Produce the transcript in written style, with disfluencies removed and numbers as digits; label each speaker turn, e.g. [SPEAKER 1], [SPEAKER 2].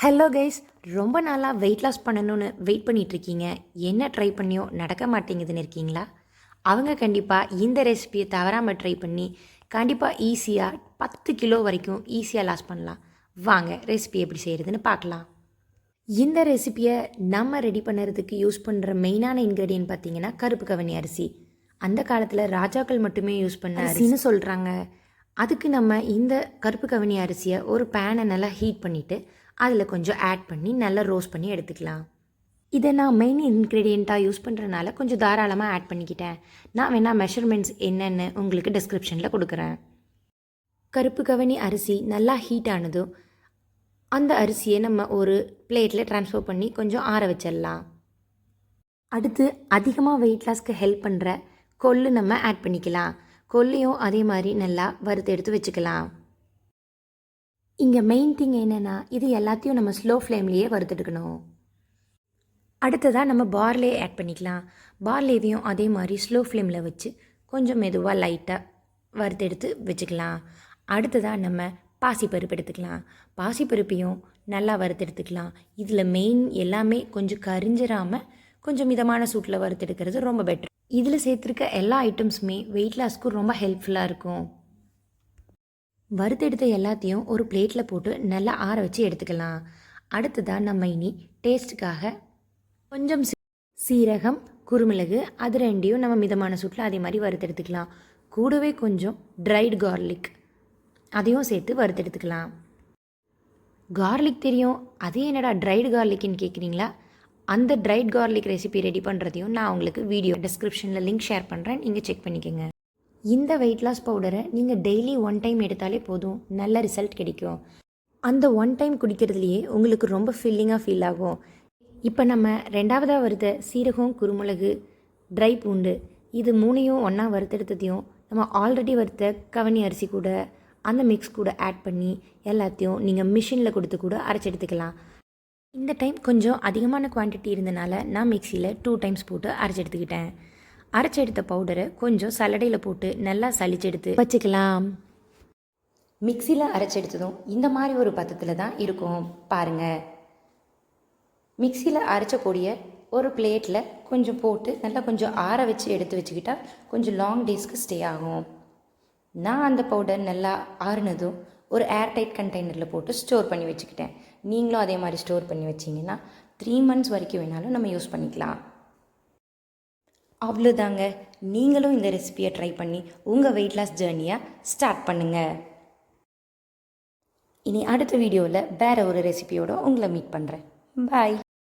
[SPEAKER 1] Hello guys, ரொம்ப நாளாக weight loss பண்ணணும்னு வெயிட் பண்ணிகிட்ருக்கீங்க. என்ன ட்ரை பண்ணியோ நடக்க மாட்டேங்குதுன்னு இருக்கீங்களா? அவங்க கண்டிப்பாக இந்த ரெசிபியை தவறாமல் ட்ரை பண்ணி கண்டிப்பாக ஈஸியாக 10 கிலோ வரைக்கும் ஈஸியாக லாஸ் பண்ணலாம். வாங்க ரெசிபி எப்படி செய்கிறதுன்னு பார்க்கலாம். இந்த ரெசிபியை நம்ம ரெடி பண்ணுறதுக்கு யூஸ் பண்ணுற மெயினான இன்க்ரீடியன்ட் பார்த்திங்கன்னா கருப்பு கவனி அரிசி. அந்த காலத்தில் ராஜாக்கள் மட்டுமே யூஸ் பண்ண அரிசின்னு சொல்கிறாங்க. அதுக்கு நம்ம இந்த கருப்பு கவனி அரிசியை ஒரு பேனை நல்லா ஹீட் பண்ணிவிட்டு அதில் கொஞ்சம் ஆட் பண்ணி நல்லா ரோஸ்ட் பண்ணி எடுத்துக்கலாம். இதை நான் மெயின் இன்க்ரீடியண்ட்டாக யூஸ் பண்ணுறதுனால கொஞ்சம் தாராளமாக ஆட் பண்ணிக்கிட்டேன். நான் வேணால் மெஷர்மெண்ட்ஸ் என்னென்னு உங்களுக்கு டிஸ்கிரிப்ஷனில் கொடுக்குறேன். கருப்பு கவனி அரிசி நல்லா ஹீட் ஆனதும் அந்த அரிசியை நம்ம ஒரு பிளேட்டில் ட்ரான்ஸ்ஃபர் பண்ணி கொஞ்சம் ஆற வச்சிடலாம். அடுத்து அதிகமாக வெயிட் லாஸ்க்கு ஹெல்ப் பண்ணுற கொள்ளு நம்ம ஆட் பண்ணிக்கலாம். கொல்லையும் அதே மாதிரி நல்லா வறுத்து எடுத்து வச்சுக்கலாம். இங்கே மெயின் திங் என்னென்னா, இது எல்லாத்தையும் நம்ம ஸ்லோ ஃப்ளேம்லேயே வறுத்துட்டுக்கணும். அடுத்ததாக நம்ம பார்லே ஆட் பண்ணிக்கலாம். பார்லேவையும் அதே மாதிரி ஸ்லோ ஃப்ளேமில் வச்சு கொஞ்சம் மெதுவாக லைட்டாக வறுத்து எடுத்து வச்சுக்கலாம். அடுத்ததாக நம்ம பாசிப்பருப்பு எடுத்துக்கலாம். பாசிப்பருப்பையும் நல்லா வறுத்து எடுத்துக்கலாம். இதில் மெயின் எல்லாமே கொஞ்சம் கரிஞ்சிடாமல் கொஞ்சம் மிதமான சூட்டில் வறுத்து எடுக்கிறது ரொம்ப பெட்டர். இதில் சேர்த்துருக்க எல்லா ஐட்டம்ஸுமே வெயிட் லாஸ்க்கு ரொம்ப ஹெல்ப்ஃபுல்லாக இருக்கும். வறுத்தெடுத்த எல்லாத்தையும் ஒரு பிளேட்டில் போட்டு நல்லா ஆற வச்சு எடுத்துக்கலாம். அடுத்ததாக நம்ம இனி டேஸ்ட்டுக்காக கொஞ்சம் சீரகம், குருமிளகு அது ரெண்டையும் நம்ம மிதமான சூட்டில் அதே மாதிரி வறுத்தெடுத்துக்கலாம். கூடவே கொஞ்சம் ட்ரைடு கார்லிக் அதையும் சேர்த்து வறுத்தெடுத்துக்கலாம். கார்லிக் தெரியும், அதே என்னடா ட்ரைடு கார்லிக்னு கேட்குறீங்களா? அந்த ட்ரைட் கார்லிக் ரெசிபி ரெடி பண்ணுறதையும் நான் உங்களுக்கு வீடியோ டிஸ்கிரிப்ஷனில் லிங்க் ஷேர் பண்ணுறேன், நீங்கள் செக் பண்ணிக்கோங்க. இந்த வெயிட் லாஸ் பவுடரை நீங்கள் டெய்லி 1 டைம் எடுத்தாலே போதும், நல்ல ரிசல்ட் கிடைக்கும். அந்த 1 டைம் குடிக்கிறதுலையே உங்களுக்கு ரொம்ப ஃபில்லிங்காக ஃபீல் ஆகும். இப்போ நம்ம ரெண்டாவதாக வறுத்த சீரகம், குருமிளகு, ட்ரை பூண்டு இது 3ஐயும் ஒன்றா வறுத்தெடுத்ததையும் நம்ம ஆல்ரெடி வறுத்த கவனி அரிசி கூட அந்த மிக்ஸ் கூட ஆட் பண்ணி எல்லாத்தையும் நீங்கள் மிஷினில் கொடுத்து கூட அரைச்சி எடுத்துக்கலாம். இந்த டைம் கொஞ்சம் அதிகமான குவான்டிட்டி இருந்தனால நான் மிக்சியில் 2 டைம்ஸ் போட்டு அரைச்சி எடுத்துக்கிட்டேன். அரைச்சி எடுத்த பவுடரை கொஞ்சம் சல்லடையில் போட்டு நல்லா சளிச்செடுத்து வச்சுக்கலாம். மிக்சியில் அரைச்செடுத்ததும் இந்த மாதிரி ஒரு பதத்தில் தான் இருக்கும் பாருங்கள். மிக்சியில் அரைச்ச பொடியை ஒரு பிளேட்டில் கொஞ்சம் போட்டு நல்லா கொஞ்சம் ஆற வச்சு எடுத்து வச்சுக்கிட்டால் கொஞ்சம் லாங் டேஸ்க்கு ஸ்டே ஆகும். நான் அந்த பவுடர் நல்லா ஆறுனதும் ஒரு ஏர்டைட் கண்டெய்னரில் போட்டு ஸ்டோர் பண்ணி வச்சுக்கிட்டேன். நீங்களும் அதே மாதிரி ஸ்டோர் பண்ணி வச்சிங்கன்னா 3 மந்த்ஸ் வரைக்கும் வேணாலும் நம்ம யூஸ் பண்ணிக்கலாம். அவ்வளோதாங்க, நீங்களும் இந்த ரெசிபியை ட்ரை பண்ணி உங்கள் வெயிட் லாஸ் ஜேர்னியை ஸ்டார்ட் பண்ணுங்கள். இனி அடுத்த வீடியோவில் வேறு ஒரு ரெசிபியோடு உங்களை மீட் பண்ணுறேன். பாய்.